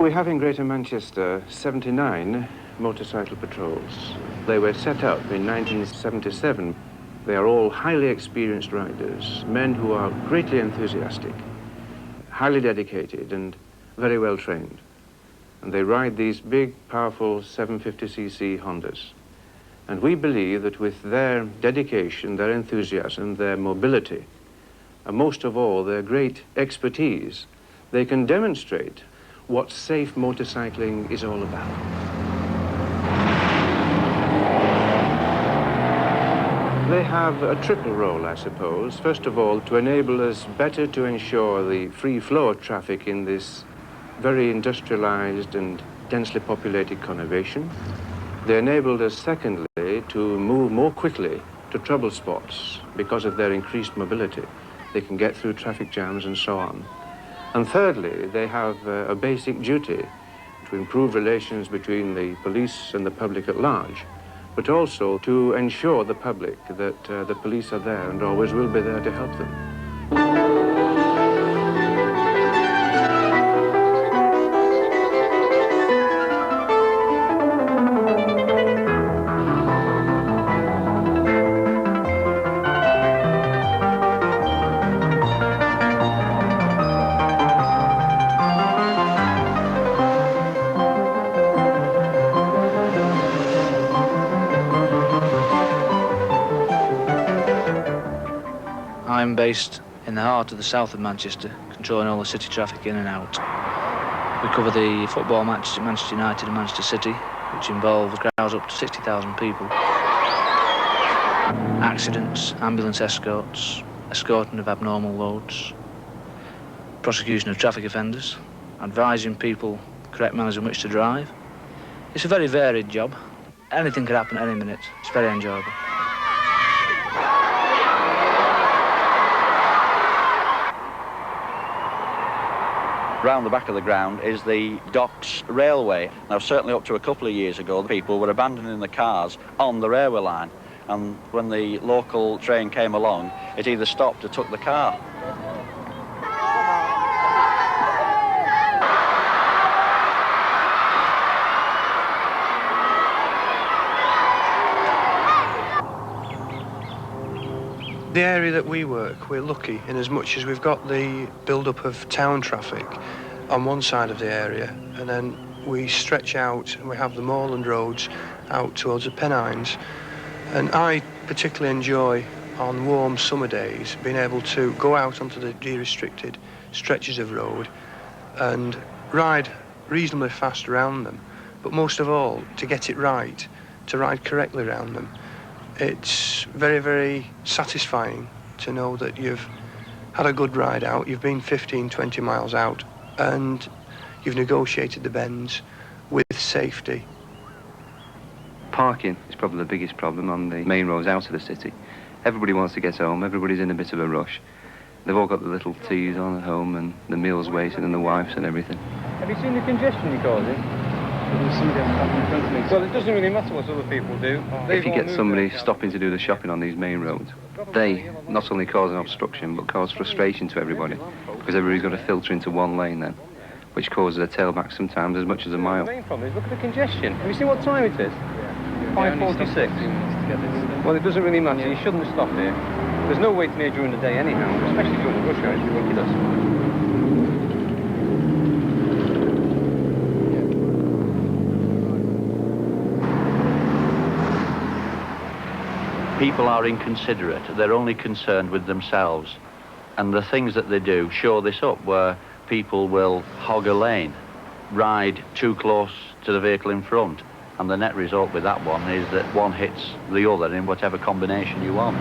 We have in Greater Manchester 79 motorcycle patrols. They were set up in 1977. They are all highly experienced riders, men who are greatly enthusiastic, highly dedicated and very well trained. And they ride these big, powerful 750cc Hondas. And we believe that with their dedication, their enthusiasm, their mobility, and most of all, their great expertise, they can demonstrate what safe motorcycling is all about. They have a triple role, I suppose. First of all, to enable us better to ensure the free flow of traffic in this very industrialized and densely populated conurbation. They enabled us, secondly, to move more quickly to trouble spots because of their increased mobility. They can get through traffic jams and so on. And thirdly, they have a basic duty to improve relations between the police and the public at large, but also to ensure the public that the police are there and always will be there to help them. I'm based in the heart of the south of Manchester, controlling all the city traffic in and out. We cover the football matches at Manchester United and Manchester City, which involve crowds up to 60,000 people. Accidents, ambulance escorts, escorting of abnormal loads, prosecution of traffic offenders, advising people correct manners in which to drive. It's a very varied job. Anything could happen at any minute. It's very enjoyable. Round the back of the ground is the Docks Railway. Now, certainly up to a couple of years ago, the people were abandoning the cars on the railway line, and when the local train came along, it either stopped or took the car. The area that we work, we're lucky in as much as we've got the build-up of town traffic on one side of the area, and then we stretch out and we have the moorland roads out towards the Pennines. And I particularly enjoy, on warm summer days, being able to go out onto the de-restricted stretches of road and ride reasonably fast around them, but most of all, to get it right, to ride correctly around them. It's very, very satisfying to know that you've had a good ride out, you've been 15, 20 miles out, and you've negotiated the bends with safety. Parking is probably the biggest problem on the main roads out of the city. Everybody wants to get home, everybody's in a bit of a rush. They've all got the little teas on at home and the meals waiting and the wives and everything. Have you seen the congestion you're causing? Well, it doesn't really matter what other people do. If you get somebody stopping to do the shopping on these main roads, they not only cause an obstruction but cause frustration to everybody, because everybody's got to filter into one lane then, which causes a tailback sometimes as much as a mile. The main problem is, look at the congestion. Have you seen what time it is? 5:46. Well, it doesn't really matter. You shouldn't stop here. There's no waiting here during the day anyhow, especially during the rush hour. It's ridiculous. People are inconsiderate. They're only concerned with themselves. And the things that they do show this up, where people will hog a lane, ride too close to the vehicle in front, and the net result with that one is that one hits the other in whatever combination you want.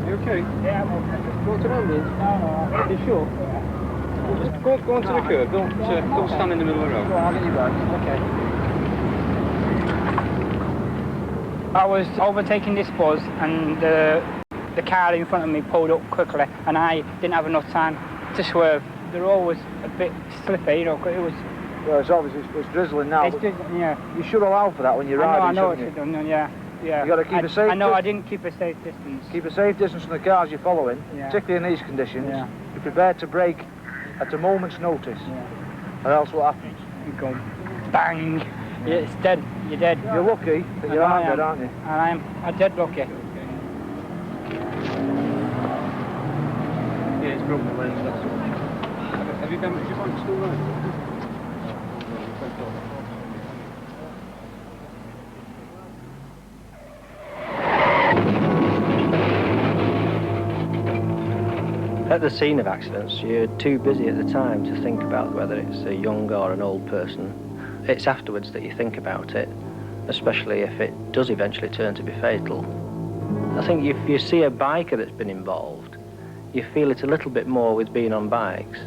You okay? Yeah, I'm okay. Go to London? No. You sure? Just go onto the curb, don't stand in the middle of the road. I'll get you back. Okay. I was overtaking this bus and the car in front of me pulled up quickly and I didn't have enough time to swerve. The road was a bit slippy, you know, it was... Well, it's obviously it's drizzling now. It's just, yeah. You should allow for that when you're riding, I know shouldn't it's done, yeah. Yeah. You've got to keep a safe I know dis- I didn't keep a safe distance. Keep a safe distance from the cars you're following, Yeah. particularly in these conditions. Yeah. Be prepared to brake at a moment's notice, or else what happens? You go bang. Yeah, it's dead. You're dead. You're lucky that you are dead, aren't you? And I'm dead lucky. Yeah, it's broken the lens, that's all. Have you damaged your bike still there? At the scene of accidents, you're too busy at the time to think about whether it's a young or an old person. It's afterwards that you think about it, especially if it does eventually turn to be fatal. I think if you see a biker that's been involved, you feel it a little bit more with being on bikes,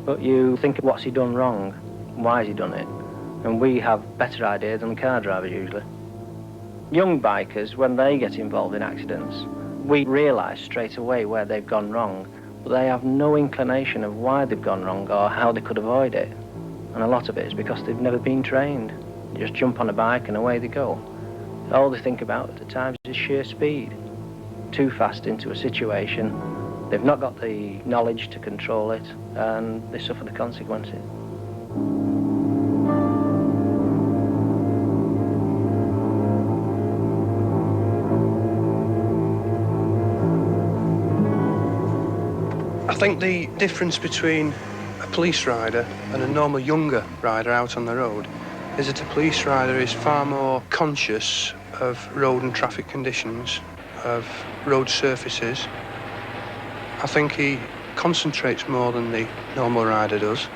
but you think, what's he done wrong? Why has he done it? And we have better idea than car drivers usually. Young bikers, when they get involved in accidents, we realise straight away where they've gone wrong, but they have no inclination of why they've gone wrong or how they could avoid it. And a lot of it is because they've never been trained. They just jump on a bike and away they go. All they think about at the times is sheer speed. Too fast into a situation, they've not got the knowledge to control it, and they suffer the consequences. I think the difference between a police rider and a normal younger rider out on the road is that a police rider is far more conscious of road and traffic conditions, of road surfaces. I think he concentrates more than the normal rider does,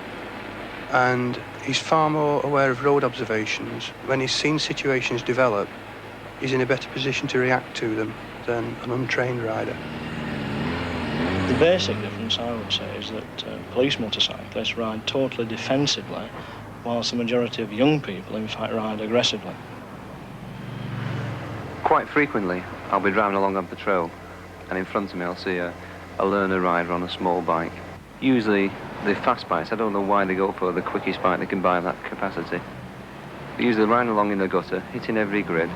and he's far more aware of road observations. When he's seen situations develop, he's in a better position to react to them than an untrained rider. The basic difference, I would say, is that police motorcyclists ride totally defensively, whilst the majority of young people, in fact, ride aggressively. Quite frequently, I'll be driving along on patrol, and in front of me I'll see a learner rider on a small bike. Usually, the fast bikes, I don't know why they go for the quickest bike they can buy at that capacity. They're usually riding along in the gutter, hitting every grid.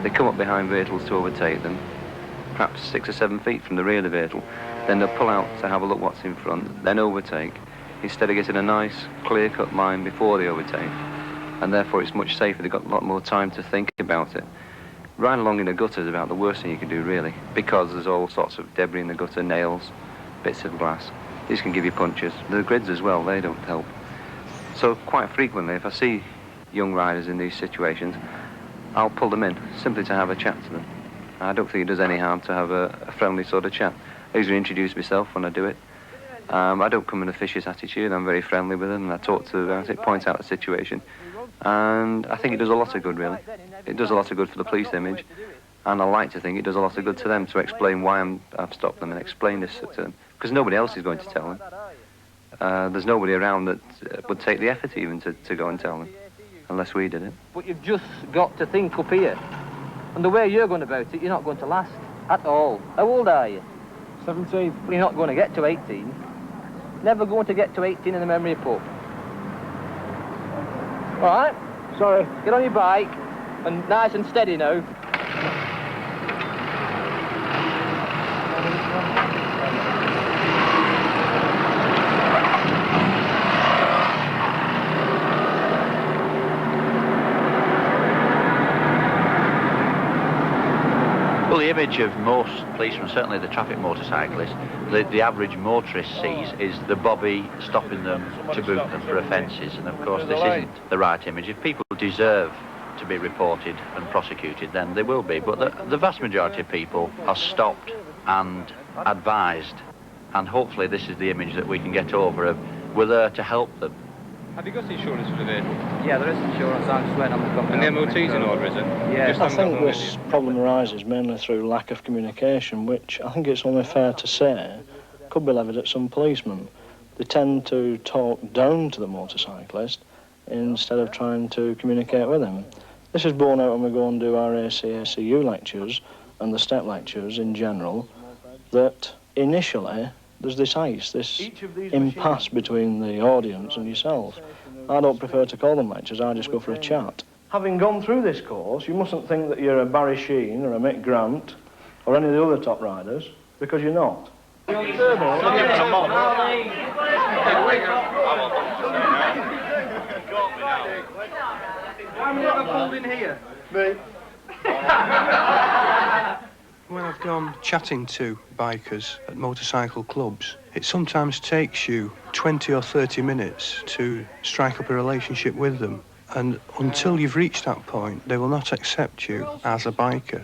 They come up behind vehicles to overtake them, perhaps 6 or 7 feet from the rear of the vehicle. Then they'll pull out to have a look what's in front, then overtake, instead of getting a nice, clear-cut line before they overtake. And therefore it's much safer, they've got a lot more time to think about it. Riding along in a gutter is about the worst thing you can do, really, because there's all sorts of debris in the gutter, nails, bits of glass. These can give you punches. The grids as well, they don't help. So quite frequently, if I see young riders in these situations, I'll pull them in, simply to have a chat to them. I don't think it does any harm to have a friendly sort of chat. I usually introduce myself when I do it. I don't come in a vicious attitude. I'm very friendly with them, and I talk to them about it, point out the situation. And I think it does a lot of good, really. It does a lot of good for the police image, and I like to think it does a lot of good to them to explain why I've stopped them and explain this to them, because nobody else is going to tell them. There's nobody around that would take the effort even to go and tell them, unless we did it. But you've just got to think up here. And the way you're going about it, you're not going to last at all. How old are you? 17. Well, you're not going to get to 18. Never going to get to 18 in the memory pub. All right? Sorry. Get on your bike, and nice and steady now. Well, the image of most policemen, certainly the traffic motorcyclists, the average motorist sees is the bobby stopping them to boot them for offences, and of course this isn't the right image. If people deserve to be reported and prosecuted, then they will be, but the vast majority of people are stopped and advised, and hopefully this is the image that we can get over of we're there to help them. Have you got insurance for the vehicle? Yeah, there is insurance. I'm just waiting on the company. And the MOT's in order, is it? Yeah. Just I haven't think got one this with problem arises mainly through lack of communication, which I think it's only fair to say could be levied at some policemen. They tend to talk down to the motorcyclist instead of trying to communicate with him. This is borne out when we go and do our ACACU lectures and the step lectures in general, that initially there's this ice, this impasse between the audience and yourself. I don't prefer to call them lectures, I just go for a chat. having gone through this course, you mustn't think that you're a Barry Sheen or a Mick Grant or any of the other top riders, because you're not. How many have I pulled in here? Me. When I've gone chatting to bikers at motorcycle clubs, it sometimes takes you 20 or 30 minutes to strike up a relationship with them. And until you've reached that point, they will not accept you as a biker.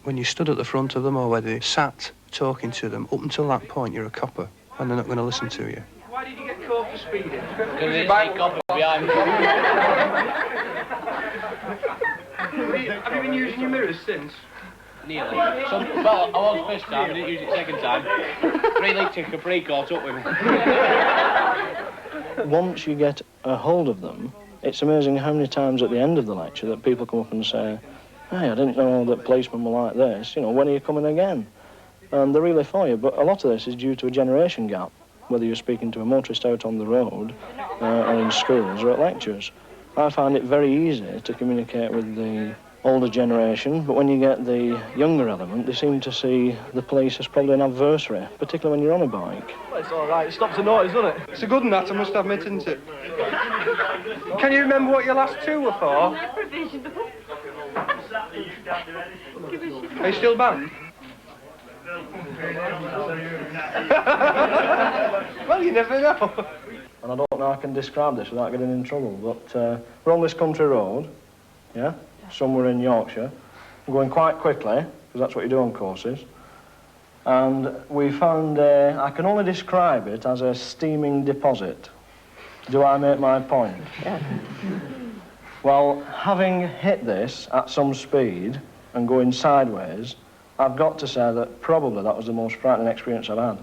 When you stood at the front of them or whether you sat talking to them, up until that point you're a copper and they're not going to listen to you. Why did you get caught for speeding? Because it's a copper behind me. Have you been using your mirrors since? Nearly. Well, I was first time, I didn't use it second time. 3 litre Capri caught up with me. Once you get a hold of them, it's amazing how many times at the end of the lecture that people come up and say, hey, I didn't know that policemen were like this, you know, when are you coming again? And they're really for you, but a lot of this is due to a generation gap, whether you're speaking to a motorist out on the road, or in schools, or at lectures. I find it very easy to communicate with the older generation, but when you get the younger element, they seem to see the police as probably an adversary, particularly when you're on a bike. Well, it's all right. It stops the noise, doesn't it? It's a good one, that, I must admit, isn't it? Can you remember what your last two were for? Are you still banned? Well, you never know. And I don't know how I can describe this without getting in trouble, but we're on this country road, yeah? Somewhere in Yorkshire. We're going quite quickly, because that's what you do on courses. And we found I can only describe it as a steaming deposit. Do I make my point? Yeah. Well, having hit this at some speed and going sideways, I've got to say that probably that was the most frightening experience I've had.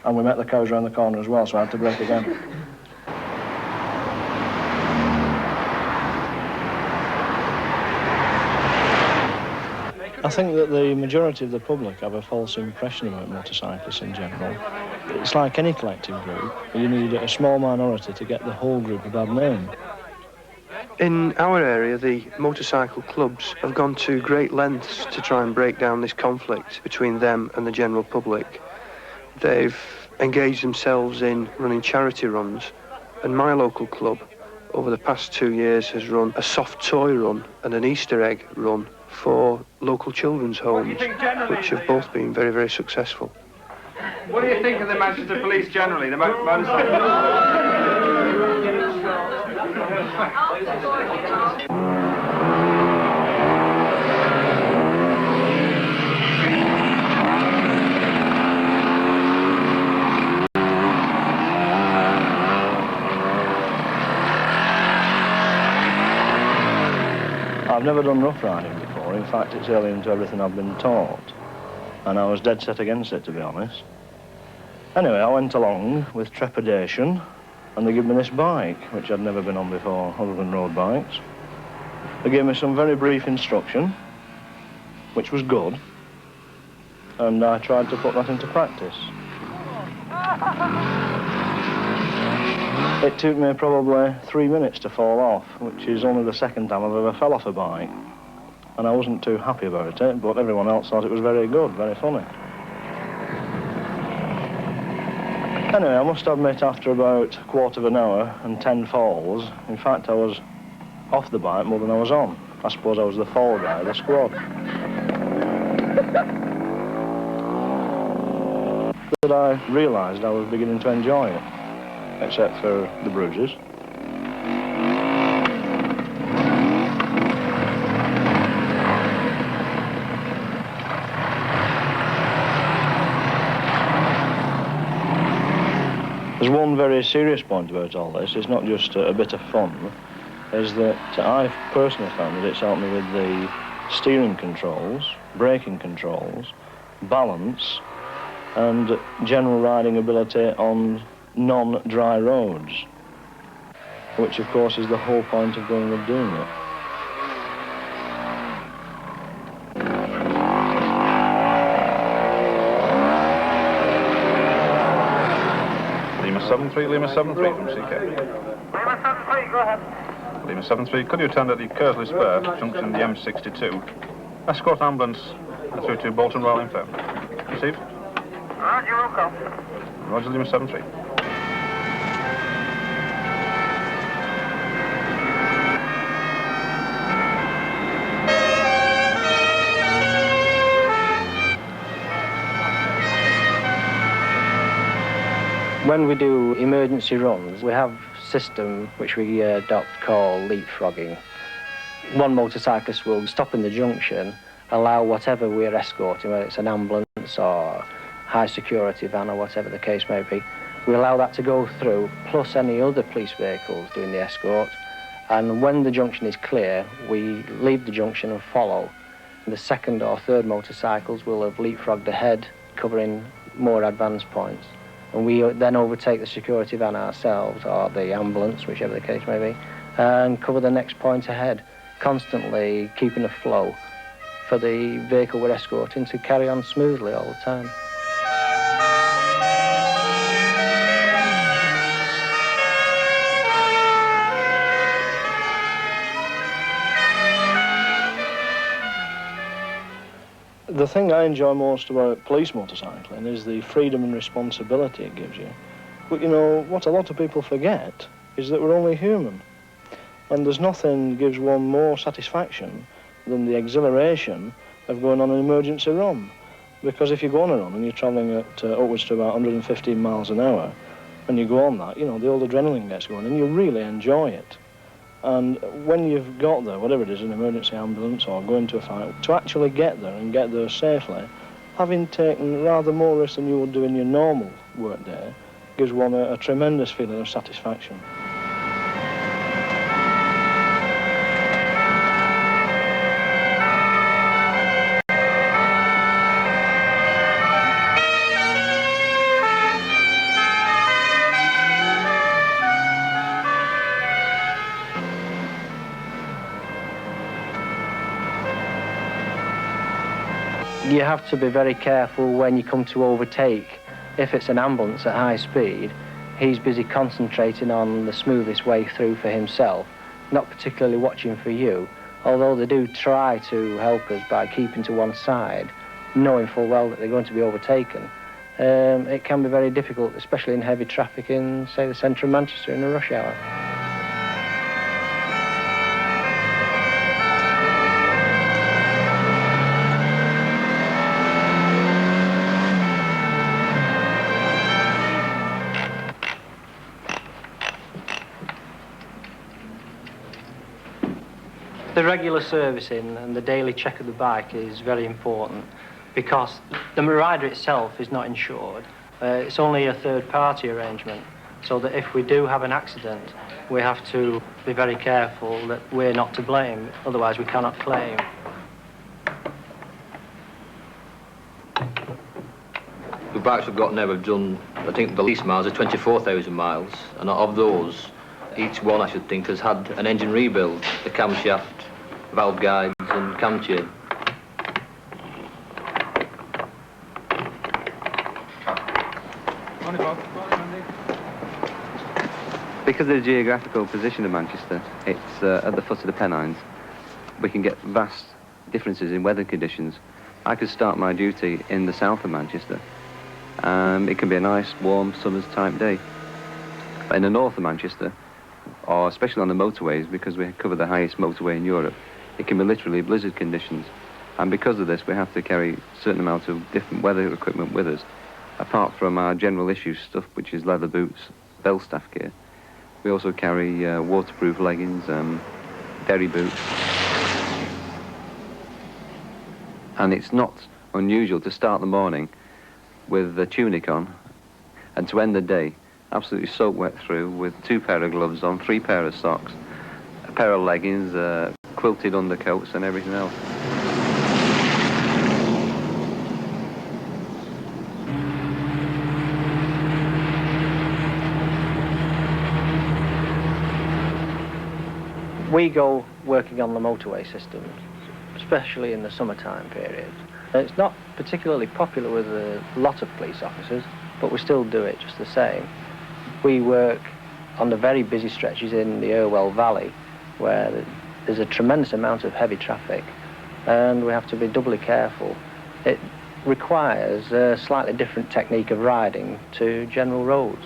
And we met the cows around the corner as well, so I had to brake again. I think that the majority of the public have a false impression about motorcyclists in general. It's like any collective group. You need a small minority to get the whole group a bad name. In our area, the motorcycle clubs have gone to great lengths to try and break down this conflict between them and the general public. They've engaged themselves in running charity runs, and my local club, over the past 2 years, has run a soft toy run and an Easter egg run for local children's homes, which have both been very, very successful. What do you think of the Manchester Police generally, the motorcycle? I've never done rough riding before. In fact, it's alien to everything I've been taught. And I was dead set against it, to be honest. Anyway, I went along with trepidation, and they gave me this bike, which I'd never been on before, other than road bikes. They gave me some very brief instruction, which was good, and I tried to put that into practice. It took me probably 3 minutes to fall off, which is only the second time I've ever fell off a bike. And I wasn't too happy about it, but everyone else thought it was very good, very funny. Anyway, I must admit, after about a quarter of an hour and 10 falls, in fact, I was off the bike more than I was on. I suppose I was the fall guy of the squad. But I realised I was beginning to enjoy it, except for the bruises. There's one very serious point about all this. It's not just a bit of fun, is that I've personally found that it's helped me with the steering controls, braking controls, balance, and general riding ability on non-dry roads, which of course is the whole point of going and doing it. Lima 73 from CK. Lima 73, go ahead. Lima 73, could you attend at the Kersley Spur, junction the M62? Escort ambulance through to Bolton Royal Infirmary. Received? Roger, you will come. Roger, Lima 73. When we do emergency runs, we have a system which we adopt called leapfrogging. One motorcyclist will stop in the junction, allow whatever we're escorting, whether it's an ambulance or high security van or whatever the case may be, we allow that to go through, plus any other police vehicles doing the escort. And when the junction is clear, we leave the junction and follow. The second or third motorcycles will have leapfrogged ahead, covering more advanced points. And we then overtake the security van ourselves, or the ambulance, whichever the case may be, and cover the next point ahead, constantly keeping a flow for the vehicle we're escorting to carry on smoothly all the time. The thing I enjoy most about police motorcycling is the freedom and responsibility it gives you. But you know, what a lot of people forget is that we're only human. And there's nothing gives one more satisfaction than the exhilaration of going on an emergency run. Because if you go on a run and you're travelling at upwards to about 115 miles an hour, and you go on that, you know, the old adrenaline gets going and you really enjoy it. And when you've got there, whatever it is, an emergency ambulance or going to a fight, to actually get there and get there safely, having taken rather more risk than you would do in your normal work day, gives one a tremendous feeling of satisfaction. You have to be very careful when you come to overtake. If it's an ambulance at high speed, he's busy concentrating on the smoothest way through for himself, not particularly watching for you, although they do try to help us by keeping to one side, knowing full well that they're going to be overtaken. It can be very difficult, especially in heavy traffic in, say, the centre of Manchester in a rush hour. The regular servicing and the daily check of the bike is very important because the rider itself is not insured. It's only a third-party arrangement, so that if we do have an accident, we have to be very careful that we're not to blame, otherwise we cannot claim. The bikes we've got now have done, I think the least miles are 24,000 miles, and of those, each one, I should think, has had an engine rebuild, the camshaft, valve guides and cam chain. Because of the geographical position of Manchester, it's at the foot of the Pennines, we can get vast differences in weather conditions. I could start my duty in the south of Manchester. It can be a nice, warm, summer's type day. In the north of Manchester, or especially on the motorways, because we cover the highest motorway in Europe, it can be literally blizzard conditions. And because of this, we have to carry a certain amount of different weather equipment with us. Apart from our general issue stuff, which is leather boots, Belstaff gear, we also carry waterproof leggings, derry boots. And it's not unusual to start the morning with a tunic on and to end the day absolutely soaked wet through with 2 pair of gloves on, 3 pair of socks, a pair of leggings, quilted undercoats and everything else. We go working on the motorway systems, especially in the summertime period. It's not particularly popular with a lot of police officers, but we still do it just the same. We work on the very busy stretches in the Irwell Valley, where there's a tremendous amount of heavy traffic and we have to be doubly careful. It requires a slightly different technique of riding to general roads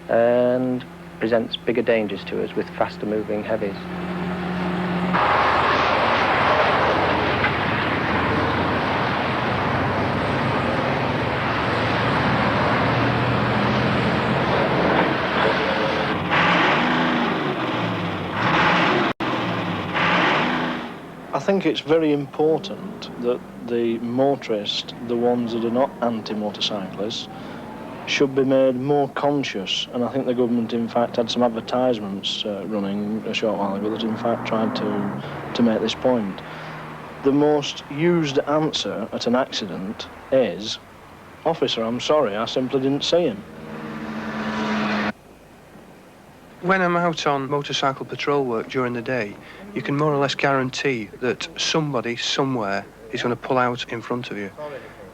and presents bigger dangers to us with faster moving heavies. I think it's very important that the motorists, the ones that are not anti-motorcyclists, should be made more conscious, and I think the government in fact had some advertisements running a short while ago that in fact tried to make this point. The most used answer at an accident is, "Officer, I'm sorry, I simply didn't see him." When I'm out on motorcycle patrol work during the day, you can more or less guarantee that somebody somewhere is going to pull out in front of you.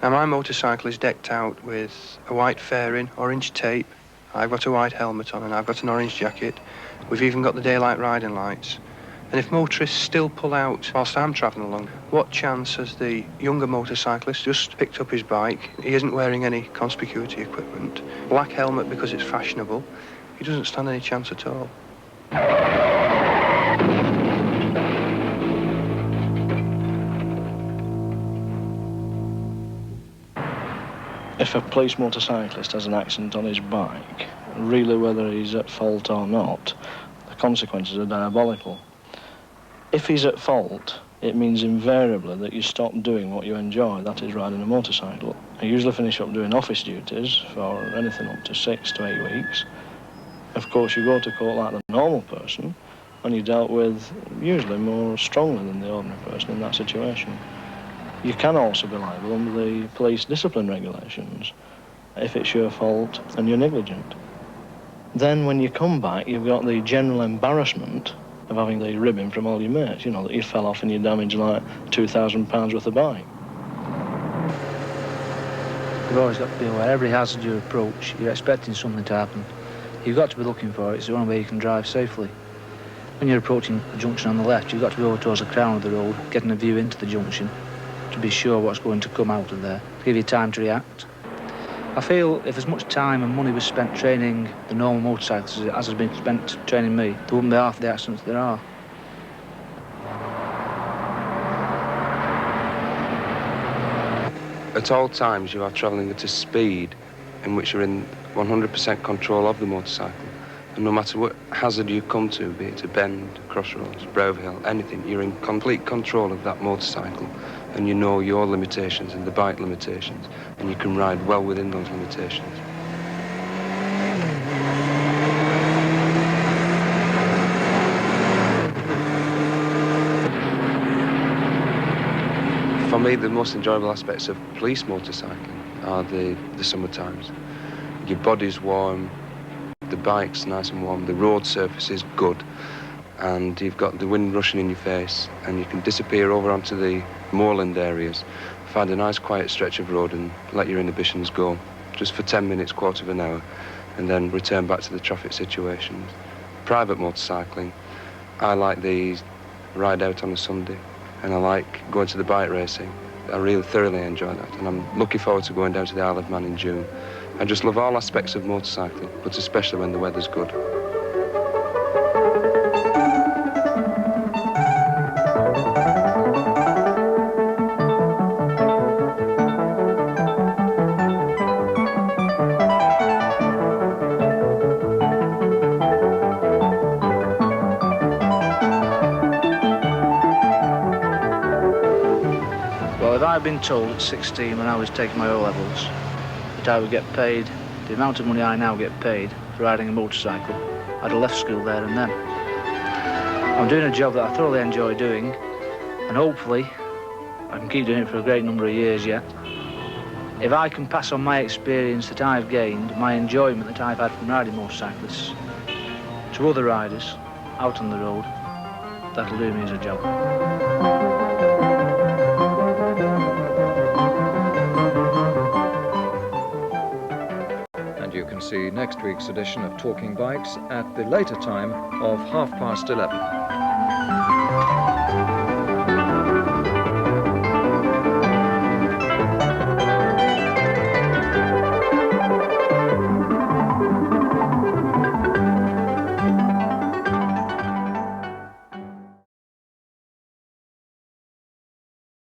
Now, my motorcycle is decked out with a white fairing, orange tape, I've got a white helmet on and I've got an orange jacket. We've even got the daylight riding lights. And if motorists still pull out whilst I'm travelling along, what chance has the younger motorcyclist just picked up his bike? He isn't wearing any conspicuity equipment. Black helmet because it's fashionable. He doesn't stand any chance at all. If a police motorcyclist has an accident on his bike, really whether he's at fault or not, the consequences are diabolical. If he's at fault, it means invariably that you stop doing what you enjoy, that is riding a motorcycle. I usually finish up doing office duties for anything up to 6 to 8 weeks. Of course, you go to court like the normal person, and you're dealt with usually more strongly than the ordinary person in that situation. You can also be liable under the police discipline regulations if it's your fault and you're negligent. Then when you come back, you've got the general embarrassment of having the ribbing from all your mates, you know, that you fell off and you damaged like £2,000 worth of bike. You've always got to be aware, every hazard you approach, you're expecting something to happen. You've got to be looking for it, it's the only way you can drive safely. When you're approaching a junction on the left, you've got to be over towards the crown of the road, getting a view into the junction, to be sure what's going to come out of there, to give you time to react. I feel if as much time and money was spent training the normal motorcyclists as has been spent training me, there wouldn't be half the accidents there are. At all times you are travelling at a speed in which you're in 100% control of the motorcycle. And no matter what hazard you come to, be it a bend, crossroads, brow hill, anything, you're in complete control of that motorcycle. And you know your limitations and the bike limitations, and you can ride well within those limitations. For me, the most enjoyable aspects of police motorcycling are the summer times. Your body's warm, the bike's nice and warm, the road surface is good, and you've got the wind rushing in your face, and you can disappear over onto the moorland areas, find a nice quiet stretch of road and let your inhibitions go, just for 10 minutes, quarter of an hour, and then return back to the traffic situations. Private motorcycling, I like the ride out on a Sunday, and I like going to the bike racing. I really thoroughly enjoy that, and I'm looking forward to going down to the Isle of Man in June. I just love all aspects of motorcycling, but especially when the weather's good. Well, if I'd been told at 16 when I was taking my O-levels that I would get paid the amount of money I now get paid for riding a motorcycle, I'd have left school there and then. I'm doing a job that I thoroughly enjoy doing, and hopefully I can keep doing it for a great number of years yet. If I can pass on my experience that I've gained, my enjoyment that I've had from riding motorcyclists, to other riders out on the road, that'll do me as a job. You can see next week's edition of Talking Bikes at the later time of 11:30.